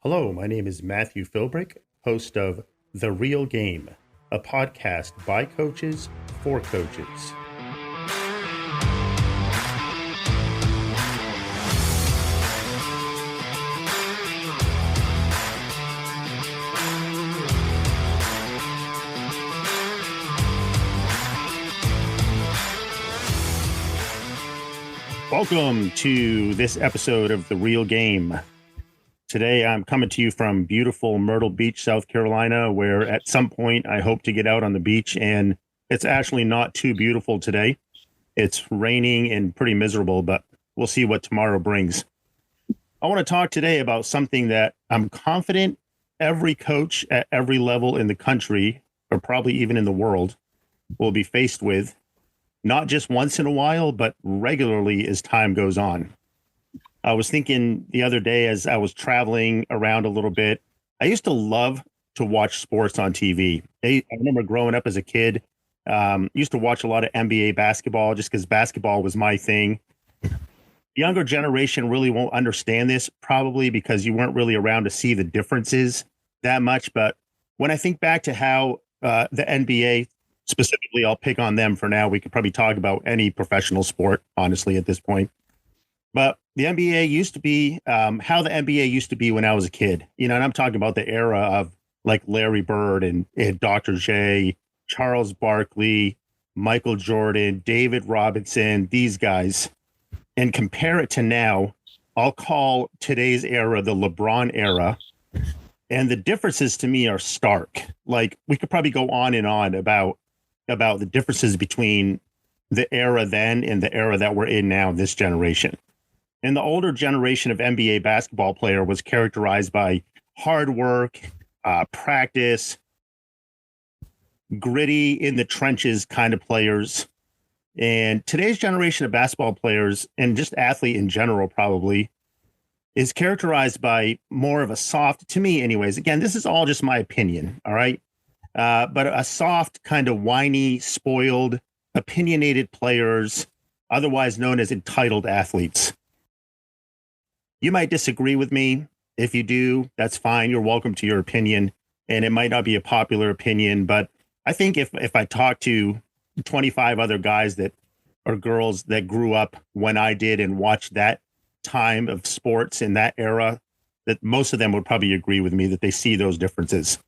Hello, my name is Matthew Philbrick, host of The Real Game, a podcast by coaches for coaches. Welcome to this episode of The Real Game. Today, I'm coming to you from beautiful Myrtle Beach, South Carolina, where at some point I hope to get out on the beach, and it's actually not too beautiful today. It's raining and pretty miserable, but we'll see what tomorrow brings. I want to talk today about something that I'm confident every coach at every level in the country, or probably even in the world, will be faced with, not just once in a while, but regularly as time goes on. I was thinking the other day as I was traveling around a little bit, I used to love to watch sports on TV. I remember growing up as a kid, used to watch a lot of NBA basketball just because basketball was my thing. The younger generation really won't understand this probably because you weren't really around to see the differences that much. But when I think back to how the NBA, specifically, I'll pick on them for now. We could probably talk about any professional sport, honestly, at this point. But the NBA used to be how the NBA used to be when I was a kid, and I'm talking about the era of like Larry Bird and Dr. J, Charles Barkley, Michael Jordan, David Robinson, these guys, and compare it to now. I'll call today's era the LeBron era. And the differences to me are stark. Like we could probably go on and on about the differences between the era then and the era that we're in now, this generation. And the older generation of NBA basketball player was characterized by hard work, practice, gritty in the trenches kind of players. And today's generation of basketball players, and just athlete in general probably, is characterized by more of a soft, to me anyways, again, this is all just my opinion, all right? But a soft, kind of whiny, spoiled, opinionated players, otherwise known as entitled athletes. You might disagree with me. If you do, that's fine. You're welcome to your opinion. And it might not be a popular opinion, but I think if I talk to 25 other guys that or girls that grew up when I did and watched that time of sports in that era, that most of them would probably agree with me that they see those differences.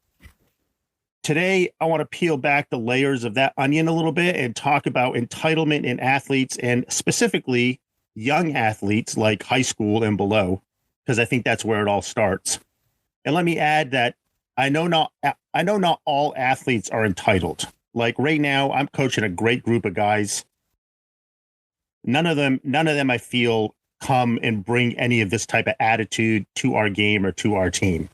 Today, I want to peel back the layers of that onion a little bit and talk about entitlement in athletes, and specifically young athletes like high school and below, because I think that's where it all starts. And let me add that I know not all athletes are entitled. Like right now, I'm coaching a great group of guys. None of them I feel come and bring any of this type of attitude to our game or to our team.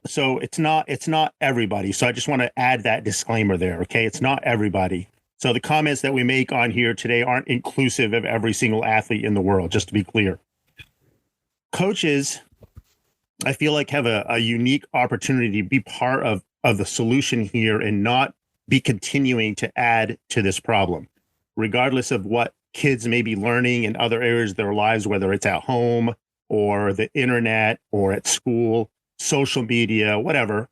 So it's not everybody. So I just want to add that disclaimer there. Okay. It's not everybody. So the comments that we make on here today aren't inclusive of every single athlete in the world, just to be clear. Coaches, I feel like have a unique opportunity to be part of the solution here and not be continuing to add to this problem, regardless of what kids may be learning in other areas of their lives, whether it's at home or the internet or at school, social media, whatever.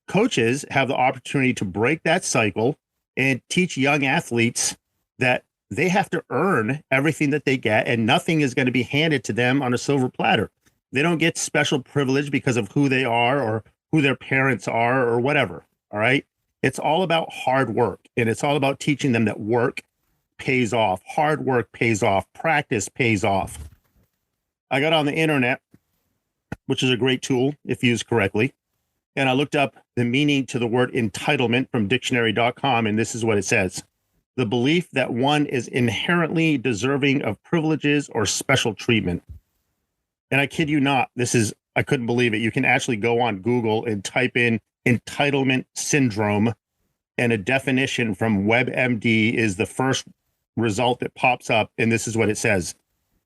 Coaches have the opportunity to break that cycle and teach young athletes that they have to earn everything that they get and nothing is going to be handed to them on a silver platter. They don't get special privilege because of who they are or who their parents are or whatever. All right. It's all about hard work, and it's all about teaching them that work pays off. Hard work pays off. Practice pays off. I got on the internet, which is a great tool if used correctly. And I looked up the meaning to the word entitlement from dictionary.com, and this is what it says. The belief that one is inherently deserving of privileges or special treatment. And I kid you not, I couldn't believe it. You can actually go on Google and type in entitlement syndrome, and a definition from WebMD is the first result that pops up, and this is what it says.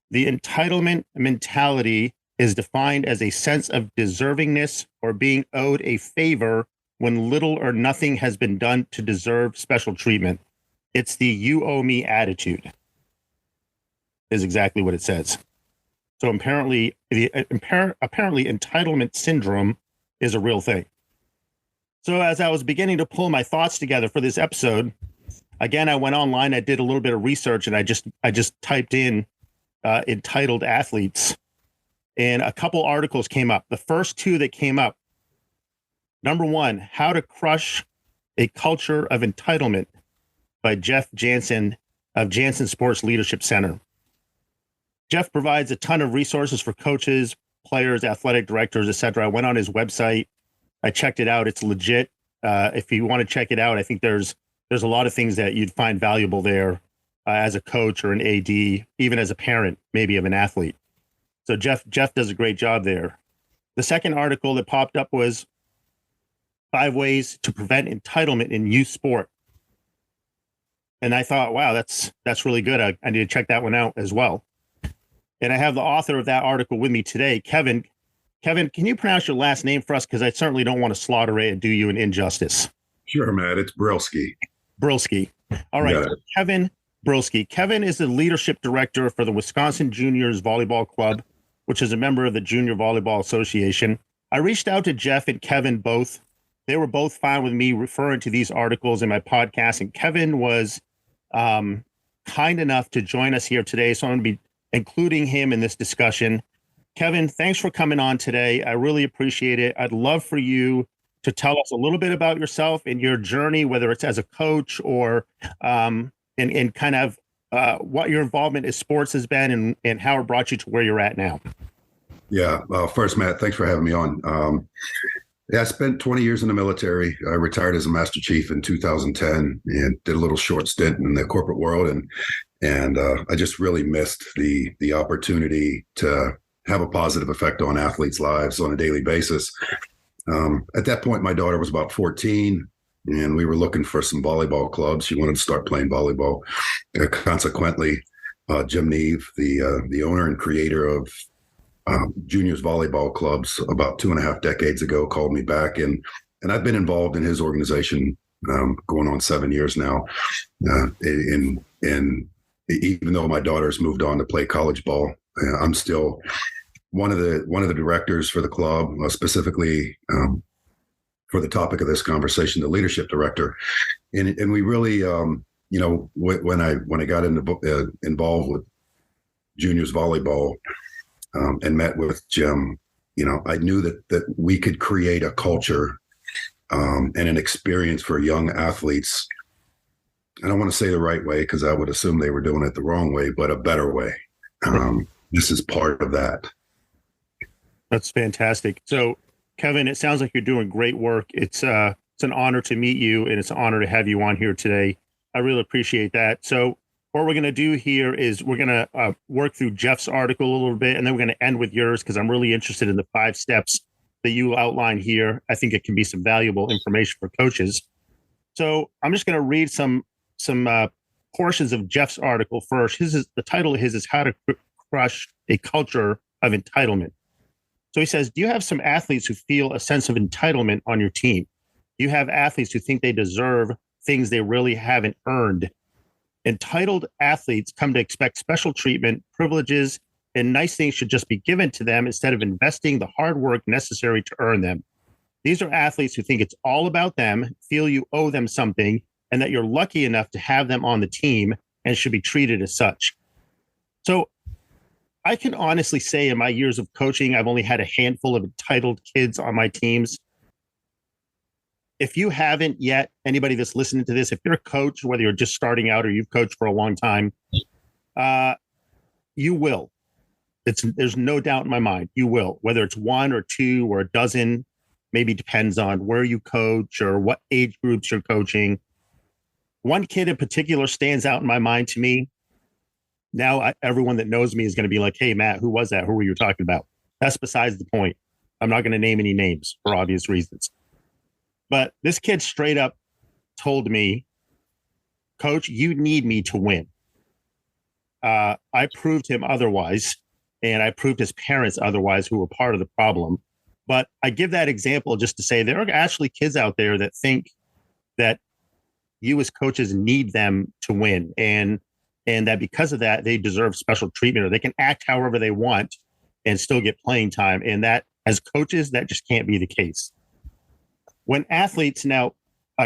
The entitlement mentality is defined as a sense of deservingness or being owed a favor when little or nothing has been done to deserve special treatment. It's the you owe me attitude, is exactly what it says. So apparently, apparently entitlement syndrome is a real thing. So as I was beginning to pull my thoughts together for this episode, again, I went online, I did a little bit of research, and I just typed in entitled athletes, and a couple articles came up. The first two that came up, number one, How to Crush a Culture of Entitlement by Jeff Jansen of Jansen Sports Leadership Center. Jeff provides a ton of resources for coaches, players, athletic directors, etc. I went on his website. I checked it out. It's legit. If you want to check it out, I think there's a lot of things that you'd find valuable there as a coach or an AD, even as a parent, maybe of an athlete. So Jeff does a great job there. The second article that popped up was 5 Ways to Prevent Entitlement in Youth Sport. And I thought, wow, that's really good. I need to check that one out as well. And I have the author of that article with me today, Kevin. Kevin, can you pronounce your last name for us? Because I certainly don't want to slaughter it and do you an injustice. Sure, Matt. It's Brylski. Brylski. All right. So Kevin Brylski. Kevin is the leadership director for the Wisconsin Juniors Volleyball Club, which is a member of the Junior Volleyball Association. I reached out to Jeff and Kevin both. They were both fine with me referring to these articles in my podcast. And Kevin was kind enough to join us here today. So I'm going to be including him in this discussion. Kevin, thanks for coming on today. I really appreciate it. I'd love for you to tell us a little bit about yourself and your journey, whether it's as a coach or and kind of what your involvement in sports has been and how it brought you to where you're at now. Yeah. First, Matt, thanks for having me on. I spent 20 years in the military. I retired as a Master Chief in 2010 and did a little short stint in the corporate world. And I just really missed the opportunity to have a positive effect on athletes' lives on a daily basis. At that point, my daughter was about 14, and we were looking for some volleyball clubs. She wanted to start playing volleyball. Consequently, Jim Neve, the owner and creator of Juniors Volleyball Clubs about 2.5 decades ago, called me back, and I've been involved in his organization going on 7 years now. And even though my daughter's moved on to play college ball, I'm still one of the directors for the club, specifically for the topic of this conversation, the leadership director. And we really, when I got involved with juniors volleyball and met with Jim, I knew that we could create a culture and an experience for young athletes. I don't want to say the right way because I would assume they were doing it the wrong way, but a better way. This is part of that. That's fantastic. So, Kevin, it sounds like you're doing great work. It's an honor to meet you, and it's an honor to have you on here today. I really appreciate that. So what we're going to do here is we're going to work through Jeff's article a little bit, and then we're going to end with yours because I'm really interested in the 5 steps that you outline here. I think it can be some valuable information for coaches. So I'm just going to read some portions of Jeff's article first. The title of his is How to Crush a Culture of Entitlement. So he says, do you have some athletes who feel a sense of entitlement on your team? Do you have athletes who think they deserve things they really haven't earned? Entitled athletes come to expect special treatment, privileges, and nice things should just be given to them instead of investing the hard work necessary to earn them. These are athletes who think it's all about them, feel you owe them something, and that you're lucky enough to have them on the team and should be treated as such. So I can honestly say in my years of coaching, I've only had a handful of entitled kids on my teams. If you haven't yet, anybody that's listening to this, if you're a coach, whether you're just starting out or you've coached for a long time, you will. There's no doubt in my mind, you will. Whether it's 1 or 2 or a dozen, maybe depends on where you coach or what age groups you're coaching. One kid in particular stands out in my mind to me. Now, everyone that knows me is going to be like, hey, Matt, who was that? Who were you talking about? That's besides the point. I'm not going to name any names for obvious reasons. But this kid straight up told me, Coach, you need me to win. I proved him otherwise, and I proved his parents otherwise who were part of the problem. But I give that example just to say there are actually kids out there that think that you as coaches need them to win, and that because of that, they deserve special treatment or they can act however they want and still get playing time. And that, as coaches, that just can't be the case. When athletes now,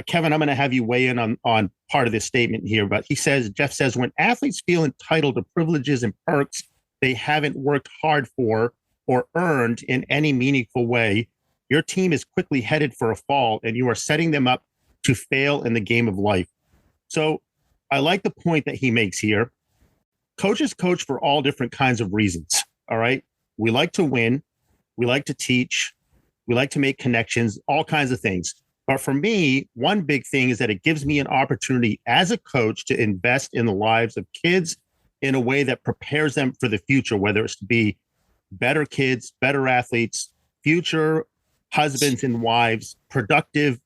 Kevin, I'm going to have you weigh in on part of this statement here, but Jeff says, when athletes feel entitled to privileges and perks they haven't worked hard for or earned in any meaningful way, your team is quickly headed for a fall, and you are setting them up to fail in the game of life. So I like the point that he makes here. Coaches coach for all different kinds of reasons. All right. We like to win. We like to teach. We like to make connections, all kinds of things. But for me, one big thing is that it gives me an opportunity as a coach to invest in the lives of kids in a way that prepares them for the future, whether it's to be better kids, better athletes, future husbands and wives, productive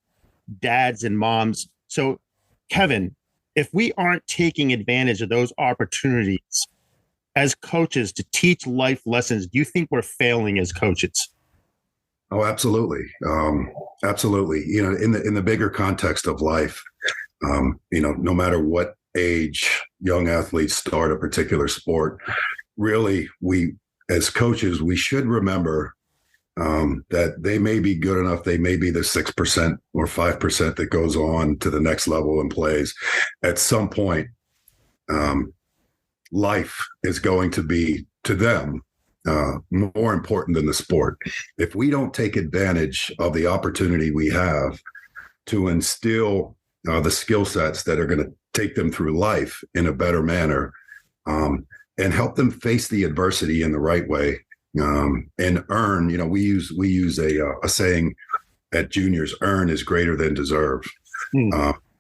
dads and moms. So, Kevin, if we aren't taking advantage of those opportunities as coaches to teach life lessons, do you think we're failing as coaches? Oh, absolutely. Absolutely. You know, in the bigger context of life, you know, no matter what age young athletes start a particular sport, really, we as coaches, we should remember that they may be good enough. They may be the 6% or 5% that goes on to the next level and plays. At some point, life is going to be, to them, more important than the sport. If we don't take advantage of the opportunity we have to instill the skill sets that are going to take them through life in a better manner, and help them face the adversity in the right way, and earn, you know, we use a saying at juniors: earn is greater than deserve.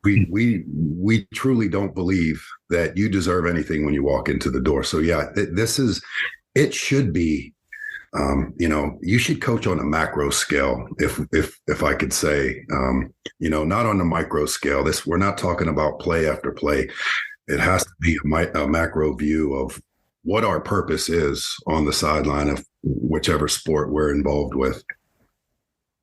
We truly don't believe that you deserve anything when you walk into the door. So yeah, it should be, you know, you should coach on a macro scale, if I could say, you know, not on the micro scale. We're not talking about play after play. It has to be a macro view of what our purpose is on the sideline of whichever sport we're involved with.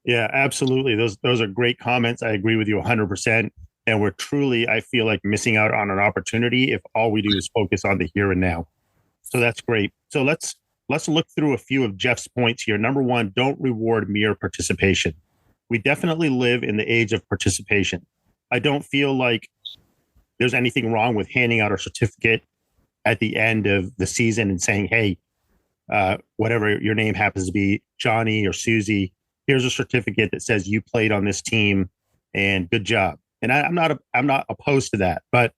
Yeah, absolutely. Those are great comments. I agree with you 100%. And we're truly, I feel like, missing out on an opportunity if all we do is focus on the here and now. So that's great. So let's look through a few of Jeff's points here. Number one, don't reward mere participation. We definitely live in the age of participation. I don't feel like there's anything wrong with handing out a certificate at the end of the season and saying, hey, whatever your name happens to be, Johnny or Susie, here's a certificate that says you played on this team and good job. And I'm not opposed to that. But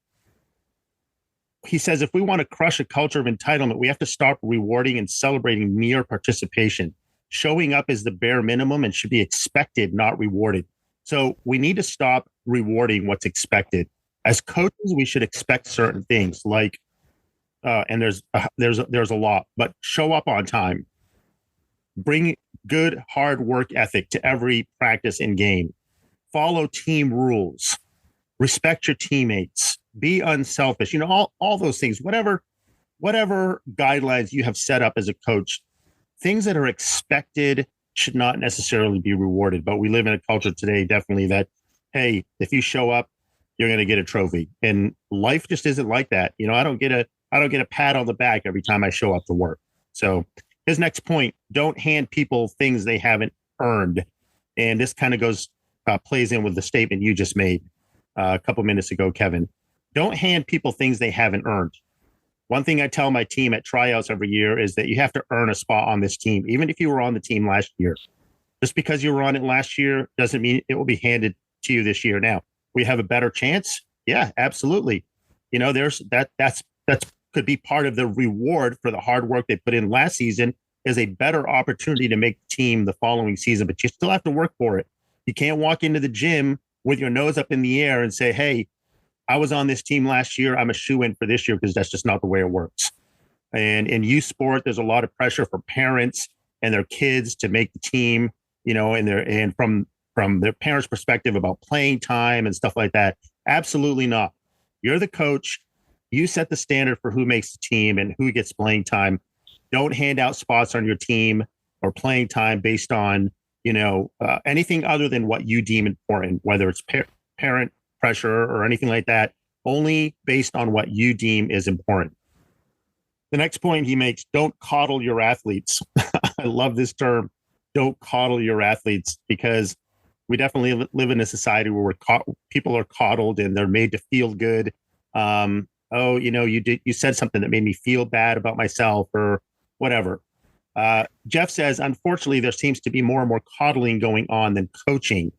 he says, if we want to crush a culture of entitlement, we have to stop rewarding and celebrating mere participation. Showing up is the bare minimum and should be expected, not rewarded. So we need to stop rewarding what's expected. As coaches, we should expect certain things like, and there's a lot, but show up on time, bring good hard work ethic to every practice and game, follow team rules, respect your teammates, be unselfish, you know, all those things, whatever guidelines you have set up as a coach, things that are expected should not necessarily be rewarded. But we live in a culture today, definitely, that, hey, if you show up, you're going to get a trophy. And life just isn't like that. You know, I don't get a pat on the back every time I show up to work. So his next point, don't hand people things they haven't earned. And this kind of plays in with the statement you just made a couple minutes ago, Kevin. Don't hand people things they haven't earned. One thing I tell my team at tryouts every year is that you have to earn a spot on this team, even if you were on the team last year. Just because you were on it last year doesn't mean it will be handed to you this year. Now, we have a better chance. Yeah, absolutely. You know, that's could be part of the reward for the hard work they put in last season, is a better opportunity to make the team the following season, but you still have to work for it. You can't walk into the gym with your nose up in the air and say, hey, I was on this team last year, I'm a shoe-in for this year, because that's just not the way it works. And in youth sport, there's a lot of pressure for parents and their kids to make the team, you know, and from their parents' perspective about playing time and stuff like that. Absolutely not. You're the coach. You set the standard for who makes the team and who gets playing time. Don't hand out spots on your team or playing time based on, you know, anything other than what you deem important, whether it's parent pressure or anything like that, only based on what you deem is important. The next point he makes, don't coddle your athletes. I love this term. Don't coddle your athletes, because we definitely live in a society where people are coddled and they're made to feel good. Oh, you said something that made me feel bad about myself or whatever. Jeff says, unfortunately, there seems to be more and more coddling going on than coaching.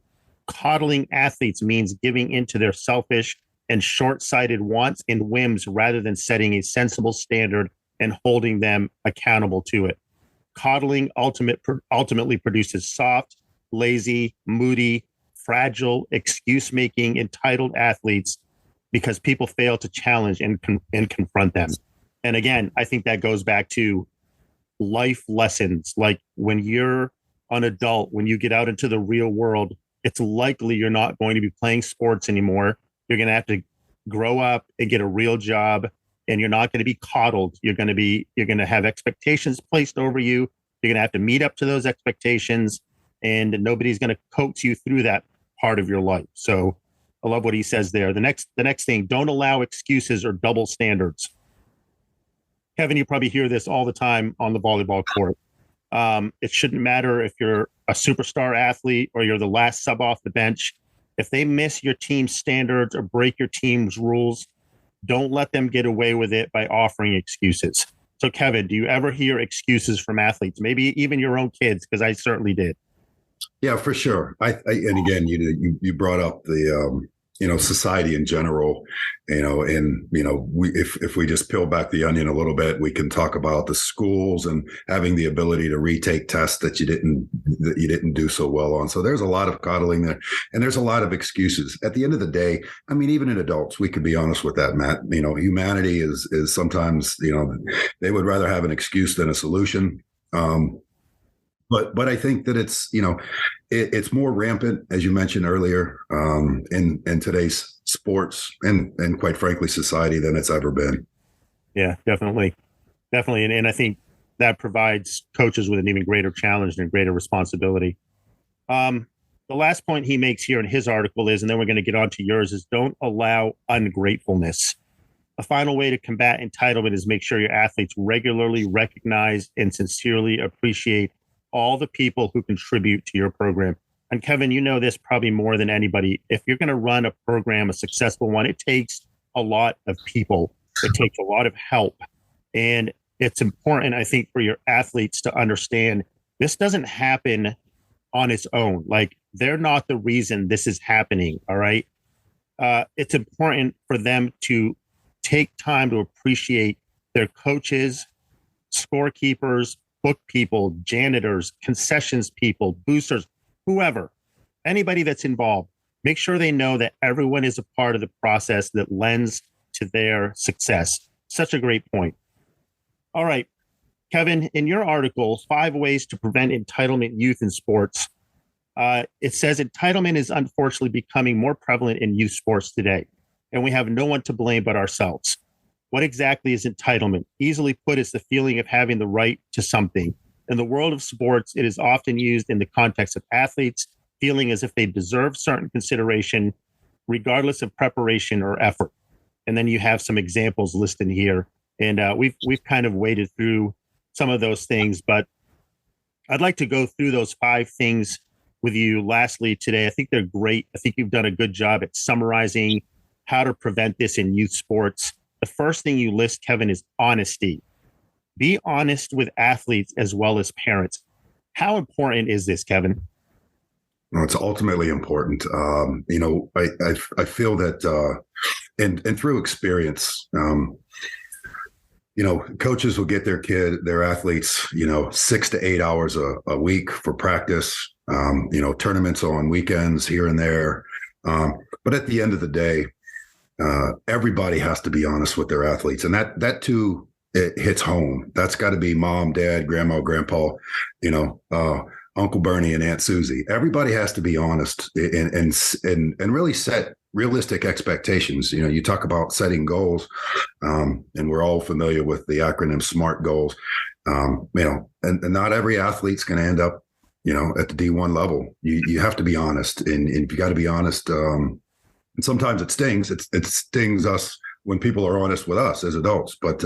Coddling athletes means giving into their selfish and short-sighted wants and whims rather than setting a sensible standard and holding them accountable to it. Coddling ultimately produces soft, lazy, moody, fragile, excuse-making, entitled athletes because people fail to challenge and confront them. And again, I think that goes back to life lessons. Like when you're an adult, when you get out into the real world, it's likely you're not going to be playing sports anymore. You're going to have to grow up and get a real job, and you're not going to be coddled. You're going to have expectations placed over you. You're going to have to meet up to those expectations, and nobody's going to coax you through that part of your life. So I love what he says there. The next thing, don't allow excuses or double standards. Kevin, you probably hear this all the time on the volleyball court. It shouldn't matter if you're a superstar athlete or you're the last sub off the bench. If they miss your team's standards or break your team's rules, don't let them get away with it by offering excuses. So, Kevin, do you ever hear excuses from athletes? Maybe even your own kids, because I certainly did. Yeah, for sure. And again, you brought up the society in general, and if we just peel back the onion a little bit, we can talk about the schools and having the ability to retake tests that you didn't do so well on. So there's a lot of coddling there, and there's a lot of excuses. At the end of the day, I mean, even in adults, we could be honest with that, Matt. Humanity is sometimes, they would rather have an excuse than a solution. But I think that it's more rampant, as you mentioned earlier, in today's sports and quite frankly society than it's ever been. Yeah, definitely, and I think that provides coaches with an even greater challenge and greater responsibility. The last point he makes here in his article is, and then we're going to get on to yours, is don't allow ungratefulness. A final way to combat entitlement is make sure your athletes regularly recognize and sincerely appreciate all the people who contribute to your program. And Kevin, you know this probably more than anybody. If you're going to run a program, a successful one, it takes a lot of people. It takes a lot of help. And it's important, I think, for your athletes to understand this doesn't happen on its own. Like, they're not the reason this is happening. All right. It's important for them to take time to appreciate their coaches, scorekeepers, book people, janitors, concessions people, boosters, whoever, anybody that's involved. Make sure they know that everyone is a part of the process that lends to their success. Such a great point. All right, Kevin, in your article, 5 ways to prevent entitlement youth in sports, it says entitlement is unfortunately becoming more prevalent in youth sports today, and we have no one to blame but ourselves. What exactly is entitlement? Easily put, it's the feeling of having the right to something. In the world of sports, it is often used in the context of athletes feeling as if they deserve certain consideration, regardless of preparation or effort. And then you have some examples listed here. And we've kind of waded through some of those things, but I'd like to go through those 5 things with you lastly today. I think they're great. I think you've done a good job at summarizing how to prevent this in youth sports. The first thing you list, Kevin, is honesty. Be honest with athletes as well as parents. How important is this, Kevin? No, it's ultimately important. I feel that, and through experience, coaches will get their athletes, 6 to 8 hours a week for practice, tournaments on weekends here and there. But at the end of the day, everybody has to be honest with their athletes, and that too, it hits home. That's got to be mom, dad, grandma, grandpa, Uncle Bernie and Aunt Susie. Everybody has to be honest and really set realistic expectations. You talk about setting goals, and we're all familiar with the acronym SMART goals. And not every athlete's going to end up, at the D1 level. You have to be honest, and you got to be honest. And sometimes it stings. It stings us when people are honest with us as adults. But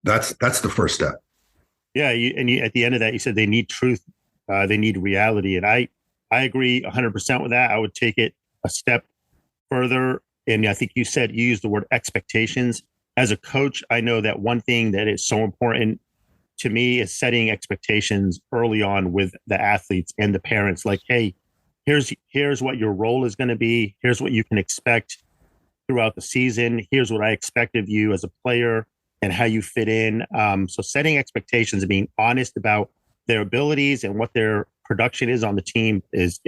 that's the first step. Yeah, you at the end of that, you said they need truth, they need reality, and I agree 100% with that. I would take it a step further, and I think you used the word expectations. As a coach, I know that one thing that is so important to me is setting expectations early on with the athletes and the parents. Like, hey, here's what your role is going to be. Here's what you can expect throughout the season. Here's what I expect of you as a player and how you fit in. So setting expectations and being honest about their abilities and what their production is on the team is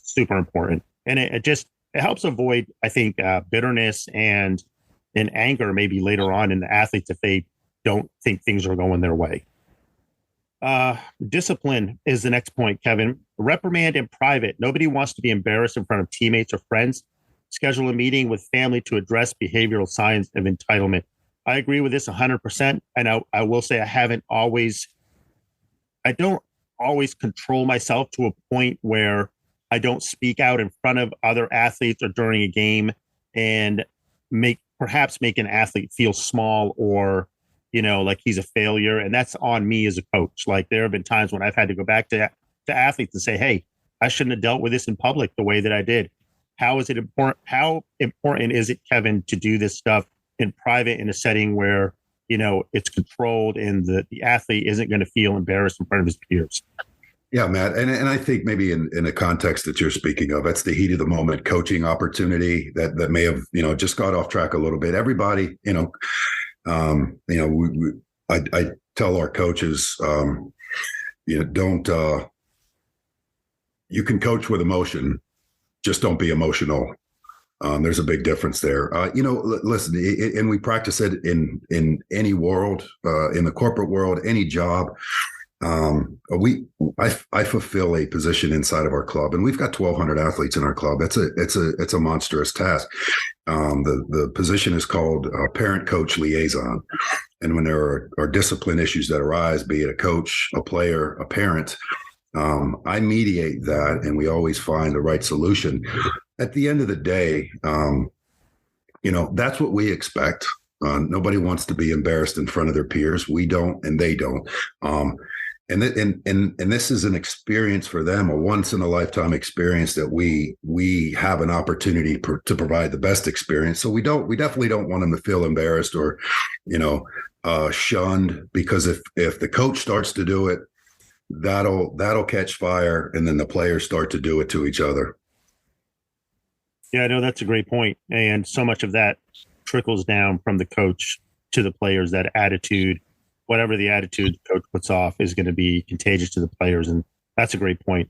super important. And it helps avoid, I think, bitterness and anger maybe later on in the athletes if they don't think things are going their way. Discipline is the next point, Kevin. Reprimand in private. Nobody wants to be embarrassed in front of teammates or friends. Schedule a meeting with family to address behavioral signs of entitlement. I agree with this 100%. And I will say I don't always control myself to a point where I don't speak out in front of other athletes or during a game and perhaps make an athlete feel small or, like he's a failure. And that's on me as a coach. Like there have been times when I've had to go back to athletes and say, hey, I shouldn't have dealt with this in public the way that I did. How important is it, Kevin, to do this stuff in private in a setting where, it's controlled and the athlete isn't going to feel embarrassed in front of his peers? Yeah, Matt. And I think maybe in the context that you're speaking of, that's the heat of the moment coaching opportunity that may have, just got off track a little bit. Everybody, I tell our coaches, don't, you can coach with emotion, just don't be emotional. There's a big difference there. Listen, and we practice it in any world, in the corporate world, any job. I fulfill a position inside of our club, and we've got 1,200 athletes in our club. It's a monstrous task. The position is called parent coach liaison. And when there are discipline issues that arise, be it a coach, a player, a parent, I mediate that, and we always find the right solution. At the end of the day, that's what we expect. Nobody wants to be embarrassed in front of their peers. We don't, and they don't. And this is an experience for them, a once in a lifetime experience that we have an opportunity to provide the best experience. So we definitely don't want them to feel embarrassed or, shunned, because if the coach starts to do it, that'll catch fire, and then the players start to do it to each other. Yeah, no, that's a great point. And so much of that trickles down from the coach to the players. That attitude, whatever the attitude the coach puts off, is going to be contagious to the players. And that's a great point.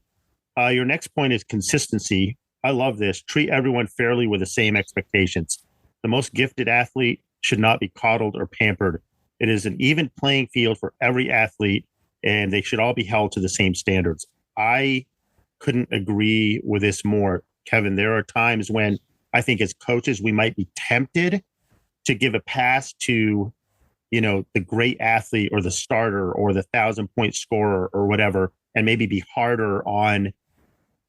Your next point is consistency. I love this. Treat everyone fairly with the same expectations. The most gifted athlete should not be coddled or pampered. It is an even playing field for every athlete, and they should all be held to the same standards. I couldn't agree with this more, Kevin. There are times when I think as coaches, we might be tempted to give a pass to, the great athlete or the starter or the 1,000-point scorer or whatever, and maybe be harder on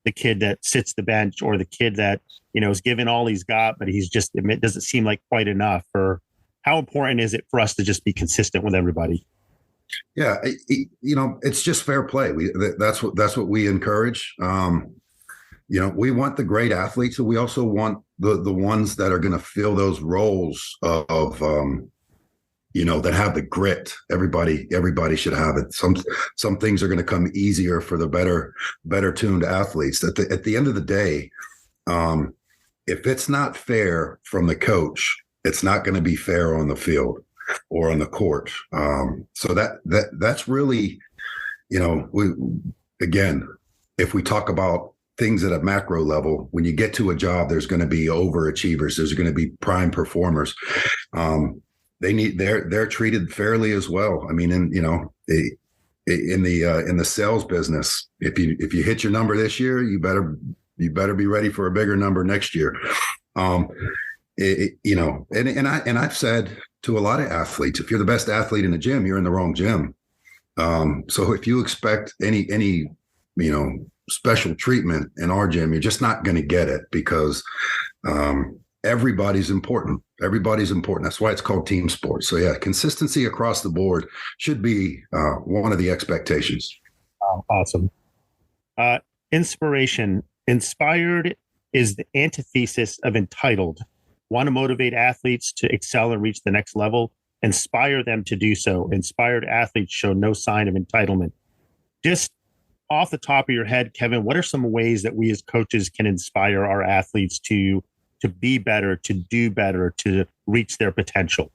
the kid that sits the bench or the kid that, is given all he's got, but it doesn't seem like quite enough. Or how important is it for us to just be consistent with everybody? Yeah, it's just fair play. That's what we encourage. We want the great athletes, and we also want the ones that are going to fill those roles of that have the grit. Everybody should have it. Some things are going to come easier for the better tuned athletes. At the end of the day, if it's not fair from the coach, it's not going to be fair on the field or on the court. So that's really, if we talk about things at a macro level, when you get to a job, there's going to be overachievers. There's going to be prime performers. They're treated fairly as well. I mean, in the sales business, if you hit your number this year, you better be ready for a bigger number next year. And I've said to a lot of athletes, if you're the best athlete in the gym, you're in the wrong gym. So if you expect any special treatment in our gym, you're just not going to get it, because everybody's important. Everybody's important. That's why it's called team sports. So yeah, consistency across the board should be one of the expectations. Awesome. Inspiration. Inspired is the antithesis of entitled. Want to motivate athletes to excel and reach the next level? Inspire them to do so. Inspired athletes show no sign of entitlement. Just off the top of your head, Kevin, what are some ways that we as coaches can inspire our athletes to be better, to do better, to reach their potential?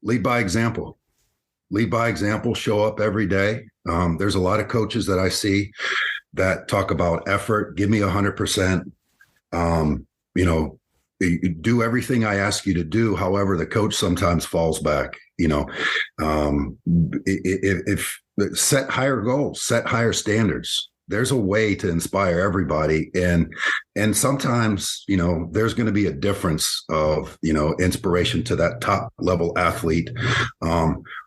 Lead by example. Lead by example. Show up every day. There's a lot of coaches that I see that talk about effort. Give me 100%. You do everything I ask you to do. However, the coach sometimes falls back. If set higher goals, set higher standards. There's a way to inspire everybody, and sometimes there's going to be a difference of inspiration to that top level athlete.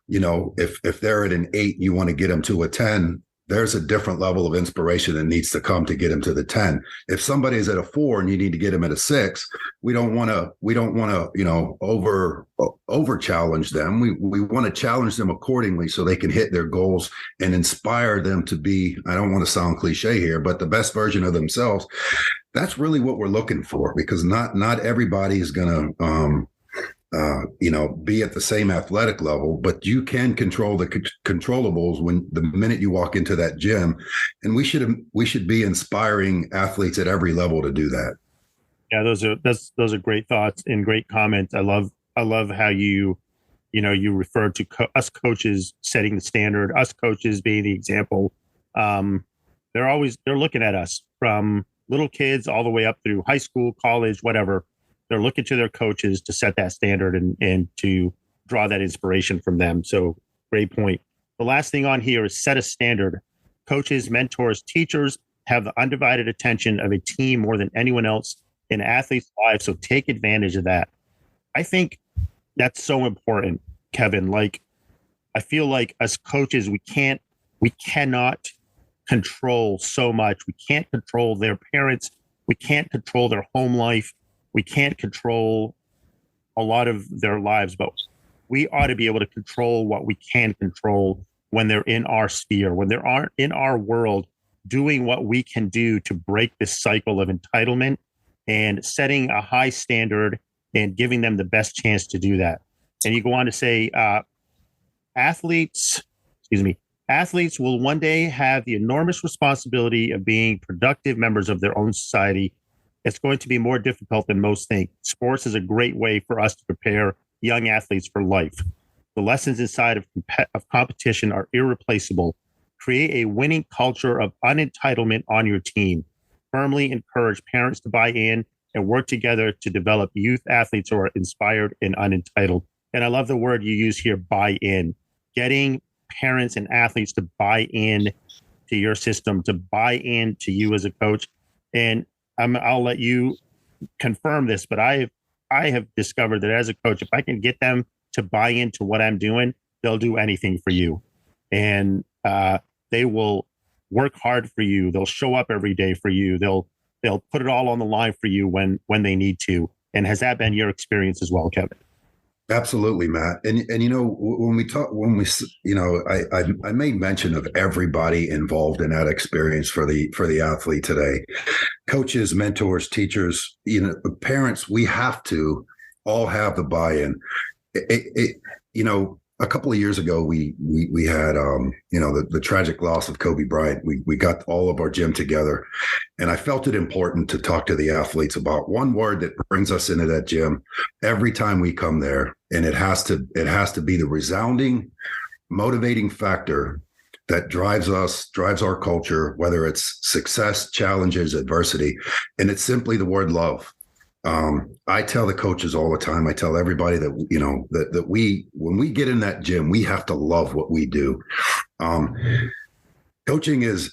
If they're at an 8, you want to get them to a 10. There's a different level of inspiration that needs to come to get him to the 10. If somebody's at a 4 and you need to get him at a 6, we don't want to, over challenge them. We want to challenge them accordingly so they can hit their goals and inspire them to be, I don't want to sound cliche here, but the best version of themselves. That's really what we're looking for, because not everybody is going to, be at the same athletic level, but you can control the controllables when the minute you walk into that gym, and we should be inspiring athletes at every level to do that. Yeah, those are great thoughts and great comments. I love how you referred to us coaches setting the standard, us coaches being the example. They're looking at us from little kids all the way up through high school, college, whatever. They're looking to their coaches to set that standard and to draw that inspiration from them. So great point. The last thing on here is set a standard. Coaches, mentors, teachers have the undivided attention of a team more than anyone else in athletes' lives. So take advantage of that. I think that's so important, Kevin. Like, I feel like as coaches, we cannot control so much. We can't control their parents. We can't control their home life. We can't control a lot of their lives, but we ought to be able to control what we can control when they're in our sphere, when they aren't in our world, doing what we can do to break this cycle of entitlement and setting a high standard and giving them the best chance to do that. And you go on to say, athletes will one day have the enormous responsibility of being productive members of their own society. It's going to be more difficult than most think. Sports is a great way for us to prepare young athletes for life. The lessons inside of competition are irreplaceable. Create a winning culture of unentitlement on your team. Firmly encourage parents to buy in and work together to develop youth athletes who are inspired and unentitled. And I love the word you use here, buy in. Getting parents and athletes to buy in to your system, to buy in to you as a coach. And I'll let you confirm this, but I have discovered that as a coach, if I can get them to buy into what I'm doing, they'll do anything for you. And they will work hard for you. They'll show up every day for you. They'll put it all on the line for you when they need to. And has that been your experience as well, Kevin? Absolutely, Matt. And I made mention of everybody involved in that experience for the athlete today. Coaches, mentors, teachers, parents, we have to all have the buy-in. A couple of years ago, we had the tragic loss of Kobe Bryant. We got all of our gym together, and I felt it important to talk to the athletes about one word that brings us into that gym every time we come there, and it has to be the resounding, motivating factor that drives our culture, whether it's success, challenges, adversity, and it's simply the word love. I tell the coaches all the time, I tell everybody that, that when we get in that gym, we have to love what we do. Coaching is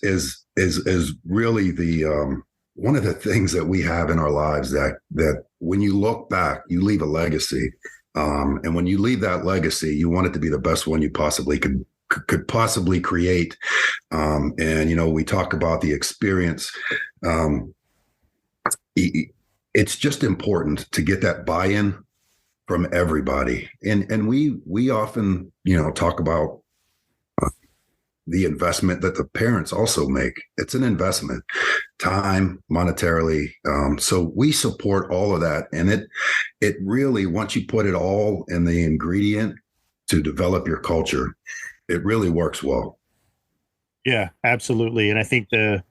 really the, one of the things that we have in our lives that when you look back, you leave a legacy. And when you leave that legacy, you want it to be the best one you possibly could possibly create. And we talk about the experience. it's just important to get that buy-in from everybody. And we often, talk about the investment that the parents also make. It's an investment, time, monetarily. So we support all of that. And it really, once you put it all in the ingredient to develop your culture, it really works well. Yeah, absolutely. And I think the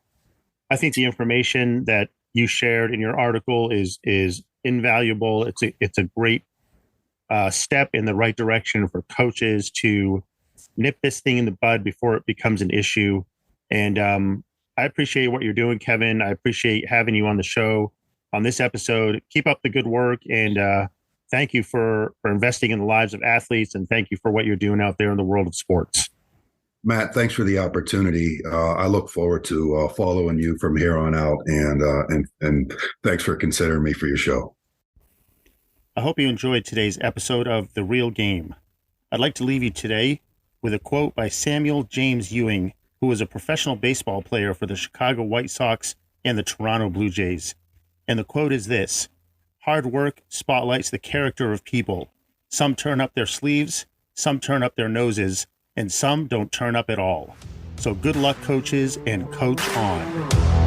information that you shared in your article is invaluable. It's a great step in the right direction for coaches to nip this thing in the bud before it becomes an issue. And I appreciate what you're doing, Kevin. I appreciate having you on the show on this episode. Keep up the good work, and thank you for investing in the lives of athletes, and thank you for what you're doing out there in the world of sports. Matt, thanks for the opportunity. I look forward to following you from here on out, and thanks for considering me for your show. I hope you enjoyed today's episode of The Real Game. I'd like to leave you today with a quote by Samuel James Ewing, who was a professional baseball player for the Chicago White Sox and the Toronto Blue Jays. And the quote is this: "Hard work spotlights the character of people. Some turn up their sleeves, some turn up their noses, and some don't turn up at all. So good luck, coaches, and coach on."